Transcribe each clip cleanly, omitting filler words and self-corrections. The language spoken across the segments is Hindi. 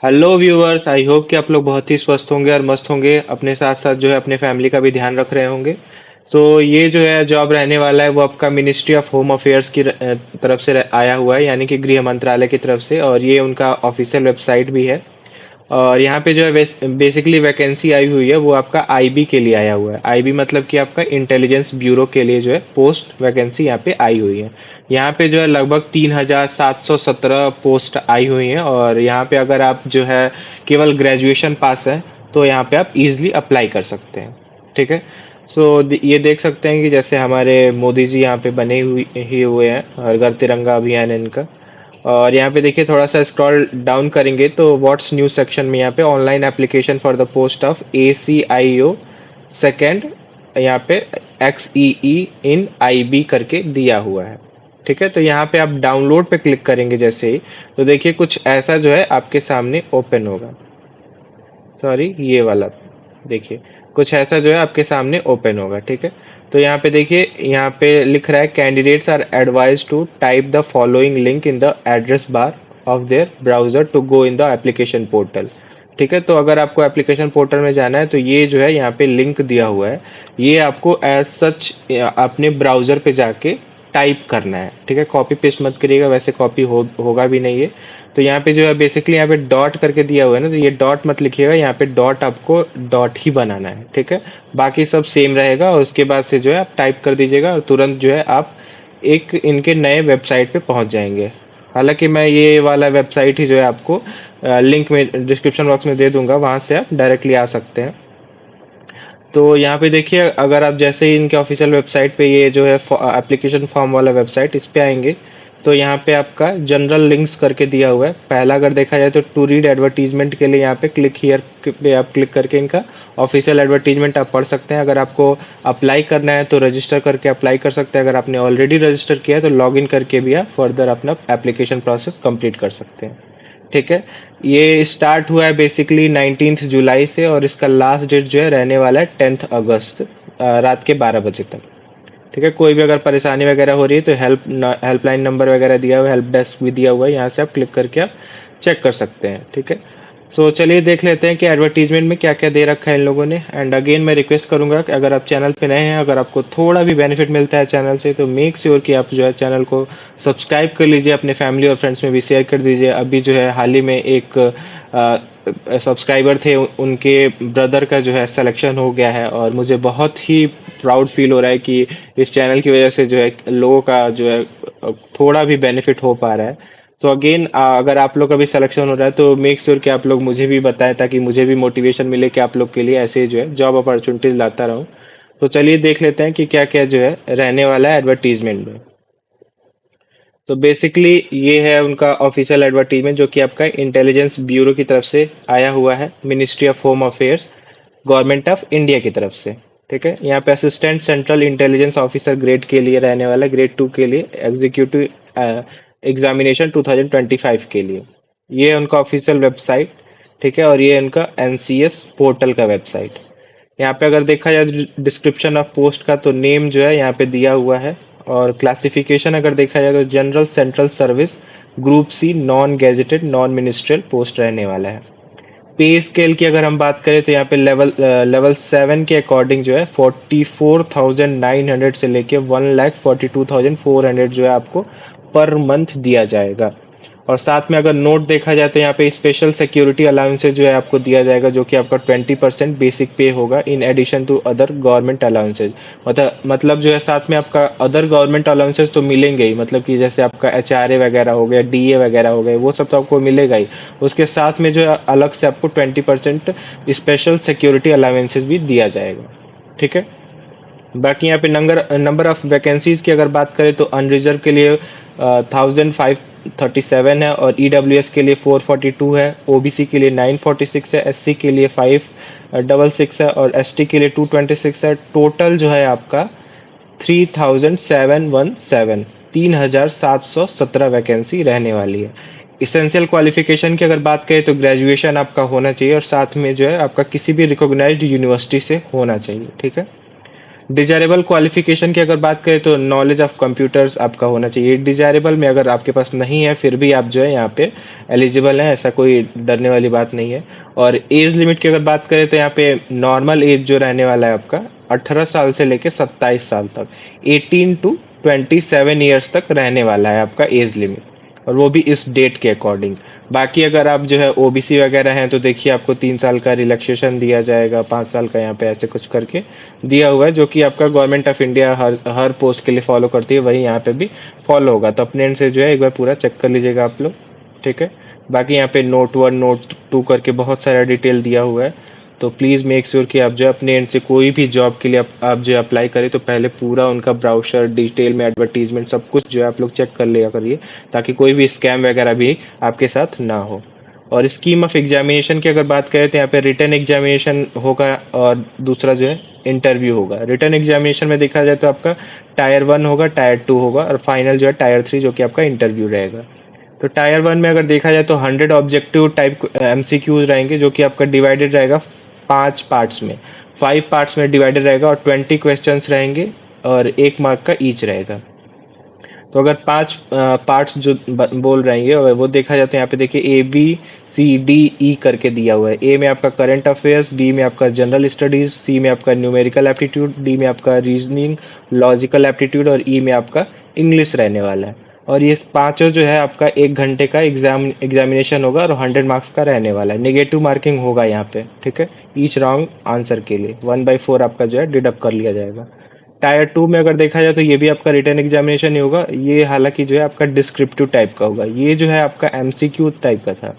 हेलो व्यूअर्स, आई होप कि आप लोग बहुत ही स्वस्थ होंगे और मस्त होंगे। अपने साथ साथ जो है अपने फैमिली का भी ध्यान रख रहे होंगे। ये जो है जॉब रहने वाला है वो आपका मिनिस्ट्री ऑफ होम अफेयर्स की तरफ से आया हुआ है, यानी कि गृह मंत्रालय की तरफ से, और ये उनका ऑफिशियल वेबसाइट भी है। और यहाँ पे जो है बेसिकली वैकेंसी आई हुई है वो आपका आईबी के लिए आया हुआ है। आईबी मतलब कि आपका इंटेलिजेंस ब्यूरो के लिए जो है पोस्ट वैकेंसी यहाँ पे आई हुई है। यहाँ पे जो है लगभग 3717 पोस्ट आई हुई हैं, और यहाँ पे अगर आप जो है केवल ग्रेजुएशन पास है तो यहाँ पे आप इजिली अप्लाई कर सकते हैं। ठीक है। ये देख सकते हैं कि जैसे हमारे मोदी जी यहाँ पे बने ही हुए हैं, और घर तिरंगा अभियान है इनका। और यहाँ पे देखिए, थोड़ा सा स्क्रॉल डाउन करेंगे तो व्हाट्स न्यूज सेक्शन में यहाँ पे online application for the post of ACIO second, यहाँ पे XEE इन IB करके दिया हुआ है। ठीक है। तो यहाँ पे आप डाउनलोड पे क्लिक करेंगे जैसे ही, तो देखिए कुछ ऐसा जो है आपके सामने ओपन होगा। सॉरी, ये वाला देखिए, कुछ ऐसा जो है आपके सामने ओपन होगा। ठीक है। तो यहाँ पे देखिए, यहाँ पे लिख रहा है candidates are advised to type the following link in the address bar of their browser to go in the application portal. ठीक है। तो अगर आपको एप्लीकेशन पोर्टल में जाना है तो ये जो है यहाँ पे लिंक दिया हुआ है, ये आपको एज सच अपने ब्राउजर पे जाके टाइप करना है। ठीक है। कॉपी पेस्ट मत करिएगा, वैसे कॉपी होगा भी नहीं है। तो यहाँ पे जो है बेसिकली यहाँ पे डॉट करके दिया हुआ है ना, तो ये डॉट मत लिखिएगा, यहाँ पे डॉट आपको डॉट ही बनाना है। ठीक है। बाकी सब सेम रहेगा, और उसके बाद से जो है आप टाइप कर दीजिएगा और तुरंत जो है आप एक इनके नए वेबसाइट पे पहुंच जाएंगे। हालांकि मैं ये वाला वेबसाइट ही जो है आपको लिंक में डिस्क्रिप्शन बॉक्स में दे दूंगा, वहां से आप डायरेक्टली आ सकते हैं। तो यहाँ पे देखिए, अगर आप जैसे ही इनके ऑफिशियल वेबसाइट पे, ये जो है एप्लीकेशन फॉर्म वाला वेबसाइट, इस पे आएंगे तो यहाँ पे आपका जनरल लिंक्स करके दिया हुआ है। पहला अगर देखा जाए तो टू रीड एडवर्टीजमेंट के लिए यहाँ पे क्लिक हियर पे आप क्लिक करके इनका ऑफिशियल एडवर्टीजमेंट आप पढ़ सकते हैं। अगर आपको अप्लाई करना है तो रजिस्टर करके अप्लाई कर सकते हैं। अगर आपने ऑलरेडी रजिस्टर किया है तो लॉग इन करके भी आप फर्दर अपना एप्लीकेशन प्रोसेस कंप्लीट कर सकते हैं। ठीक है। ये स्टार्ट हुआ है बेसिकली 19 जुलाई से, और इसका लास्ट डेट जो है रहने वाला है 10 अगस्त रात के 12 बजे तक। ठीक है। कोई भी अगर परेशानी वगैरह हो रही है तो हेल्पलाइन नंबर वगैरह दिया हुआ है, हेल्प डेस्क भी दिया हुआ है, यहाँ से आप क्लिक करके आप चेक कर सकते हैं। ठीक है। चलिए देख लेते हैं कि एडवर्टीजमेंट में क्या क्या दे रखा है इन लोगों ने। एंड अगेन मैं रिक्वेस्ट करूंगा कि अगर आप चैनल पे नए हैं, अगर आपको थोड़ा भी बेनिफिट मिलता है चैनल से, तो मेक श्योर कि आप जो है चैनल को सब्सक्राइब कर लीजिए, अपने फैमिली और फ्रेंड्स में भी शेयर कर दीजिए। अभी जो है हाल ही में एक सब्सक्राइबर थे, उनके ब्रदर का जो है सिलेक्शन हो गया है, और मुझे बहुत ही प्राउड फील हो रहा है कि इस चैनल की वजह से जो है लोगों का जो है थोड़ा भी बेनिफिट हो पा रहा है। अगेन, अगर आप लोग का भी सिलेक्शन हो रहा है तो मेक श्योर कि आप लोग मुझे भी बताएं, ताकि मुझे भी मोटिवेशन मिले कि आप लोग के लिए ऐसे जो है जॉब अपॉर्चुनिटीज लाता रहूं। तो चलिए देख लेते हैं कि क्या क्या जो है रहने वाला है एडवर्टीजमेंट में। तो बेसिकली ये है उनका ऑफिशियल एडवर्टीजमेंट, जो कि आपका इंटेलिजेंस ब्यूरो की तरफ से आया हुआ है, ministry of home affairs, government of India की तरफ से। ठीक है। यहाँ पे assistant central intelligence officer grade के लिए रहने वाला है, ग्रेड 2 के लिए, एग्जीक्यूटिव एग्जामिनेशन 2025 के लिए। ये है उनका ऑफिशियल वेबसाइट। ठीक है। और ये है उनका NCS पोर्टल का वेबसाइट। यहाँ पे अगर देखा जाए डिस्क्रिप्शन ऑफ पोस्ट का, तो नेम जो है यहाँ पे दिया हुआ है। और क्लासिफिकेशन अगर देखा जाए तो general central service group C non gazetted non ministerial post रहने वाला है। पे स्केल की अगर हम बात करें तो यहाँ पे लेवल 7 के अकॉर्डिंग जो है 44,900 से लेके 1,42,400 जो है आपको पर मंथ दिया जाएगा। और साथ में अगर नोट देखा जाए तो यहाँ पे स्पेशल सिक्योरिटी अलाउंसेज जो है आपको दिया जाएगा, जो कि आपका 20% बेसिक पे होगा, in addition to other government allowances. मतलब जो है साथ में आपका अदर गवर्नमेंट अलाउंसेज तो मिलेंगे ही, मतलब कि जैसे आपका HRA वगैरह हो गया, DA वगैरह हो गए, वो सब तो आपको मिलेगा ही। उसके साथ में जो है अलग से आपको 20% स्पेशल सिक्योरिटी अलाउंसेज भी दिया जाएगा। ठीक है। बाकी यहाँ पे नंबर ऑफ वैकेंसीज की अगर बात करें तो अनरिजर्व के लिए 1537 है, और EWS के लिए 442 है, OBC के लिए 946 है, SC के लिए 566 है, और ST के लिए 226 है। टोटल जो है आपका 3717, 3717 वैकेंसी रहने वाली है। इसेंशियल क्वालिफिकेशन की अगर बात करें तो ग्रेजुएशन आपका होना चाहिए, और साथ में जो है आपका किसी भी रिकॉग्नाइज्ड यूनिवर्सिटी से होना चाहिए। ठीक है। डिजायरेबल क्वालिफिकेशन की अगर बात करें तो नॉलेज ऑफ कंप्यूटर्स आपका होना चाहिए। डिजायरेबल में अगर आपके पास नहीं है फिर भी आप जो है यहाँ पे एलिजिबल हैं, ऐसा कोई डरने वाली बात नहीं है। और एज लिमिट की अगर बात करें तो यहाँ पे नॉर्मल एज जो रहने वाला है आपका 18 साल से लेके 27 साल तक, 18 to 27 ईयर्स तक रहने वाला है आपका एज लिमिट, और वो भी इस डेट के अकॉर्डिंग। बाकी अगर आप जो है ओबीसी वगैरह हैं तो देखिए आपको 3 साल का रिलैक्सेशन दिया जाएगा, 5 साल का यहाँ पे ऐसे कुछ करके दिया हुआ है, जो कि आपका government of India her her post के लिए फॉलो करती है, वही यहाँ पे भी फॉलो होगा। तो अपने एंड से जो है एक बार पूरा चेक कर लीजिएगा आप लोग, ठीक है। बाकी यहाँ पे नोट 1 नोट 2 करके बहुत सारा डिटेल दिया हुआ है। तो प्लीज़ मेक श्योर कि आप जो अपने एंड से कोई भी जॉब के लिए आप जो अप्लाई करें तो पहले पूरा उनका ब्राउचर डिटेल में एडवर्टीजमेंट सब कुछ जो है आप लोग चेक कर लिया करिए, ताकि कोई भी स्कैम वगैरह भी आपके साथ ना हो। और स्कीम ऑफ एग्जामिनेशन की अगर बात करें तो यहाँ पे रिटर्न एग्जामिनेशन होगा और दूसरा जो है इंटरव्यू होगा। रिटर्न एग्जामिनेशन में देखा जाए तो आपका टायर 1 होगा, टायर 2 होगा, और फाइनल जो है टायर 3 जो कि आपका इंटरव्यू रहेगा। तो टायर 1 में अगर देखा जाए तो 100 ऑब्जेक्टिव टाइप एमसीक्यूज रहेंगे, जो कि आपका डिवाइडेड रहेगा 5 पार्ट्स में, 5 पार्ट्स में डिवाइडेड रहेगा, और 20 क्वेश्चंस रहेंगे और 1 मार्क का ईच रहेगा। तो अगर 5 पार्ट्स जो बोल रहेंगे और वो देखा जाता है, यहाँ पे देखिए ABCDE करके दिया हुआ है। ए में आपका करंट अफेयर्स, बी में आपका जनरल स्टडीज, सी में आपका न्यूमेरिकल एप्टीट्यूड, डी में आपका रीजनिंग लॉजिकल एप्टीट्यूड, और ई में आपका इंग्लिश रहने वाला है। और ये पांचों जो है आपका 1 घंटे का एग्जामिनेशन होगा और 100 मार्क्स का रहने वाला है। नेगेटिव मार्किंग होगा यहाँ पे, ठीक है, ईच रॉन्ग आंसर के लिए 1/4 आपका जो है डिडक्ट कर लिया जाएगा। टायर 2 में अगर देखा जाए तो ये भी आपका रिटर्न एग्जामिनेशन ही होगा। ये हालांकि जो है आपका डिस्क्रिप्टिव टाइप का होगा, ये जो है आपका एमसीक्यू टाइप का था,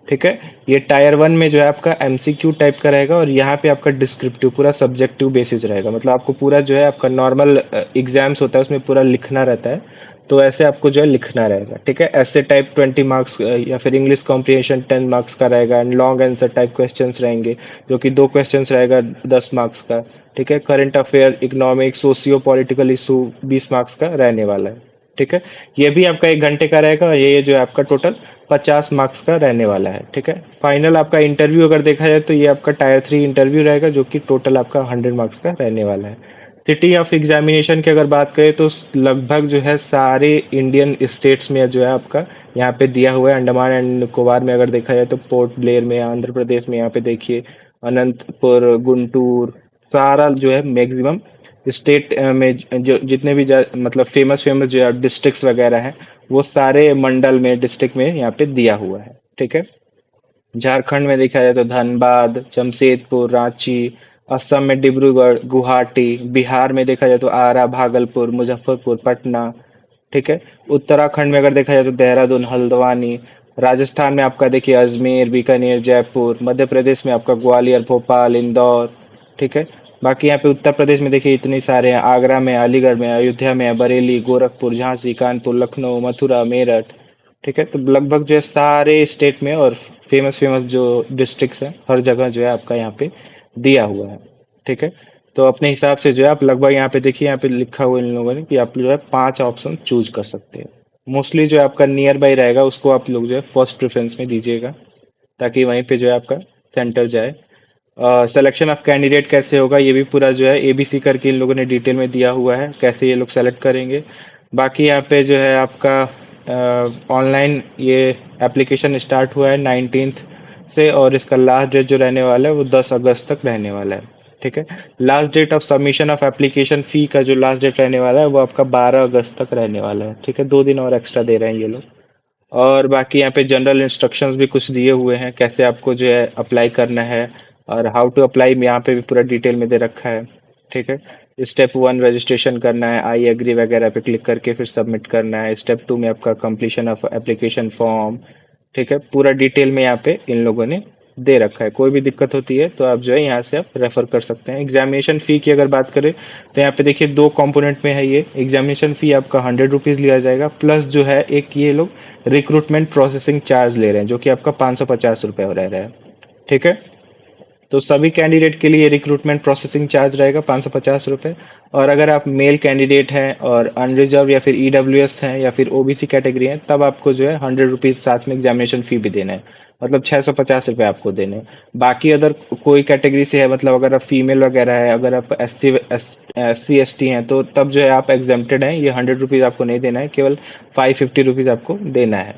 ठीक है। ये टायर 1 में जो है आपका एमसीक्यू टाइप का रहेगा, और यहाँ पे आपका डिस्क्रिप्टिव पूरा सब्जेक्टिव बेसिस रहेगा, मतलब आपको पूरा जो है आपका नॉर्मल एग्जाम्स होता है उसमें पूरा लिखना रहता है, तो ऐसे आपको जो है लिखना रहेगा, ठीक है। ऐसे टाइप 20 मार्क्स या फिर इंग्लिश कॉम्प्रिहेंशन 10 मार्क्स का रहेगा, and long answer type questions रहेंगे, जो कि 2 क्वेश्चंस रहेगा 10 मार्क्स का, ठीक है। Current affair, economic, socio political issue 20 marks का रहने वाला है, ठीक है। ये भी आपका 1 घंटे का रहेगा, और ये जो है आपका टोटल 50 मार्क्स का रहने वाला है, ठीक है। फाइनल आपका इंटरव्यू अगर देखा जाए तो ये आपका टायर 3 इंटरव्यू रहेगा, जो कि टोटल आपका 100 मार्क्स का रहने वाला है। सिटी ऑफ एग्जामिनेशन की अगर बात करें तो लगभग जो है सारे इंडियन स्टेट्स में जो है आपका यहाँ पे दिया हुआ है। अंडमान एंड निकोबार में अगर देखा जाए तो पोर्ट ब्लेयर में, आंध्र प्रदेश में यहाँ पे देखिए अनंतपुर, गुंटूर, सारा जो है मैक्सिमम स्टेट में जो जितने भी मतलब फेमस फेमस जो डिस्ट्रिक्ट्स वगैरह हैं, वो सारे मंडल में डिस्ट्रिक्ट में यहाँ पे दिया हुआ है, ठीक है। झारखंड में देखा जाए तो धनबाद, जमशेदपुर, रांची, असम में डिब्रूगढ़, गुवाहाटी, बिहार में देखा जाए तो आरा, भागलपुर, मुजफ्फरपुर, पटना, ठीक है। उत्तराखंड में अगर देखा जाए तो देहरादून, हल्द्वानी, राजस्थान में आपका देखिए अजमेर, बीकानेर, जयपुर, मध्य प्रदेश में आपका ग्वालियर, भोपाल, इंदौर, ठीक है। बाकी यहाँ पे उत्तर प्रदेश में देखिए इतने सारे हैं, आगरा में, अलीगढ़ में, अयोध्या में, बरेली, गोरखपुर, झांसी, कानपुर, लखनऊ, मथुरा, मेरठ, ठीक है। तो लगभग जो है सारे स्टेट में और फेमस फेमस जो डिस्ट्रिक्ट्स हैं हर जगह जो है आपका यहाँ पे दिया हुआ है, ठीक है। तो अपने हिसाब से जो है आप लगभग यहाँ पे देखिए, यहाँ पे लिखा हुआ है इन लोगों ने कि आप जो है 5 ऑप्शन चूज कर सकते हैं। मोस्टली जो आपका नियर बाई रहेगा उसको आप लोग जो है फर्स्ट प्रेफरेंस में दीजिएगा, ताकि वहीं पे जो है आपका सेंटर जाए। सिलेक्शन ऑफ कैंडिडेट कैसे होगा ये भी पूरा जो है एबीसी करके इन लोगों ने डिटेल में दिया हुआ है, कैसे ये लोग सेलेक्ट करेंगे। बाकी यहाँ पे जो है आपका ऑनलाइन ये एप्लीकेशन स्टार्ट हुआ है 19th से, और इसका लास्ट डेट जो रहने वाला है वो 10 अगस्त तक रहने वाला है, ठीक है। Last date of submission of application fee का जो लास्ट डेट रहने वाला है वो आपका 12 अगस्त तक रहने वाला है, ठीक है। 2 दिन और एक्स्ट्रा दे रहे हैं ये लोग। और बाकी यहाँ पे जनरल इंस्ट्रक्शंस भी कुछ दिए हुए हैं, कैसे आपको जो है अप्लाई करना है, और हाउ टू अप्लाई यहाँ पे भी पूरा डिटेल में दे रखा है, ठीक है। स्टेप 1 रजिस्ट्रेशन करना है, आई एग्री वगैरह पे क्लिक करके फिर सबमिट करना है। स्टेप 2 में आपका कंप्लीशन ऑफ एप्लीकेशन फॉर्म, ठीक है। पूरा डिटेल में यहाँ पे इन लोगों ने दे रखा है। कोई भी दिक्कत होती है तो आप जो है यहाँ से आप रेफर कर सकते हैं। एग्जामिनेशन फी की अगर बात करें तो यहाँ पे देखिए 2 कंपोनेंट में है ये। एग्जामिनेशन फी आपका 100 रुपीज़ लिया जाएगा, प्लस जो है एक ये लोग रिक्रूटमेंट प्रोसेसिंग चार्ज ले रहे हैं, जो कि आपका 550 रुपये रह रहा है, ठीक है। तो सभी कैंडिडेट के लिए रिक्रूटमेंट प्रोसेसिंग चार्ज रहेगा 550 रुपये। और अगर आप मेल कैंडिडेट हैं और अनरिजर्व या फिर ईडब्ल्यूएस हैं या फिर ओबीसी कैटेगरी हैं, तब आपको जो है 100 रुपीज़ साथ में एग्जामिनेशन फी भी देना है। मतलब 650 रुपये आपको देने हैं। बाकी अगर कोई कैटेगरी से है, मतलब अगर आप फीमेल वगैरह है, अगर आप SC ST हैं, तो तब जो है आप एग्जेम्प्टेड हैं, ये 100 रुपीज़ आपको नहीं देना है, केवल 550 रुपीज़ आपको देना है।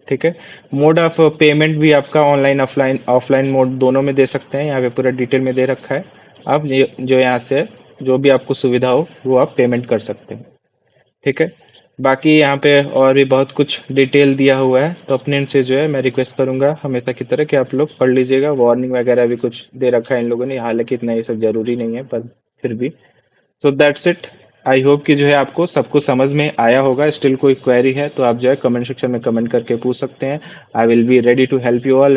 ठीक है। मोड ऑफ पेमेंट भी आपका ऑनलाइन ऑफलाइन ऑफलाइन मोड दोनों में दे सकते हैं, यहाँ पे पूरा डिटेल में दे रखा है। आप जो यहाँ से जो भी आपको सुविधा हो वो आप पेमेंट कर सकते हैं। ठीक है। बाकी यहाँ पे और भी बहुत कुछ डिटेल दिया हुआ है, तो अपने से जो है मैं रिक्वेस्ट करूंगा हमेशा की तरह कि आप लोग पढ़ लीजिएगा। वार्निंग वगैरह भी कुछ दे रखा है इन लोगों ने, हालांकि इतना ये सब जरूरी नहीं है पर फिर भी। So that's it. I hope कि जो है आपको सब कुछ समझ में आया होगा। स्टिल कोई क्वेरी है तो आप जो है कमेंट सेक्शन में कमेंट करके पूछ सकते हैं। I will be ready to help you all.